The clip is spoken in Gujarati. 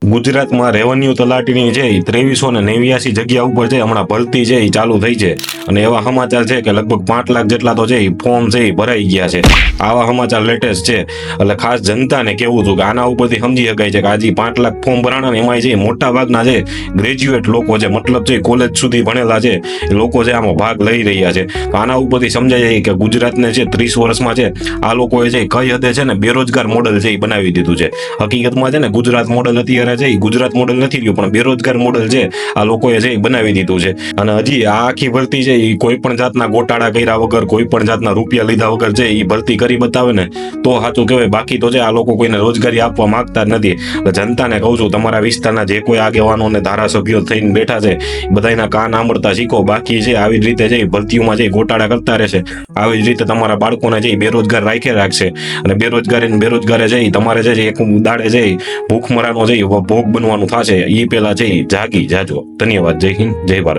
ગુજરાતમાં રેવન્યુ તલાટીની છે 2389 જગ્યા ઉપર છે હમણાં ભરતી છે એ ચાલુ થઈ છે અને એવા સમાચાર છે કે લગભગ 5 લાખ જેટલા તો છે એ ફોર્મ છે એ ભરાઈ ગયા છે. આવા સમાચાર લેટેસ્ટ છે એટલે ખાસ જનતાને કેવું હતું કે આના ઉપરથી સમજી શકાય છે કે આજે 5 લાખ ફોર્મ ભરાણા ને એમાં છે મોટા ભાગના છે ગ્રેજ્યુએટ લોકો છે, મતલબ છે કોલેજ સુધી ભણેલા છે એ લોકો છે આમાં ભાગ લઈ રહ્યા છે. તો આના ઉપરથી સમજાય જાય કે ગુજરાતને છે 30 વર્ષમાં છે આ લોકોએ છે કઈ હદે છે ને બેરોજગાર મોડલ છે એ બનાવી દીધું છે. હકીકતમાં છે ને ગુજરાત મોડલ અત્યારે છે ગુજરાત મોડલ નથી રહ્યું પણ બેરોજગાર મોડલ છે આ લોકોએ છે બનાવી દીધું છે. અને હજી આ આખી ભરતી છે એ કોઈ પણ જાતના ગોટાળા કર્યા વગર, કોઈ પણ જાતના રૂપિયા લીધા વગર છે એ ભરતી કરી બતાવે ને તો સાચું કહેવાય. બાકી તો છે આ લોકો કોઈને રોજગારી આપવા માંગતા જ નથી. જનતાને કહું છું, તમારા વિસ્તારના જે કોઈ આગેવાનો અને ધારાસભ્યો થઈને બેઠા છે બધાના કાન આંબળતા શીખો. બાકી છે આવી જ રીતે છે ભરતીઓમાં છે ગોટાળા કરતા રહેશે, આવી જ રીતે તમારા બાળકોને છે બેરોજગાર રાખશે અને બેરોજગારે છે તમારે છે એક દાડે છે ભૂખમરાનો છે ભોગ બનવાનું થશે. એ પેલા છે જાગી જાજો. ધન્યવાદ. જય હિન્દ, જય ભારત.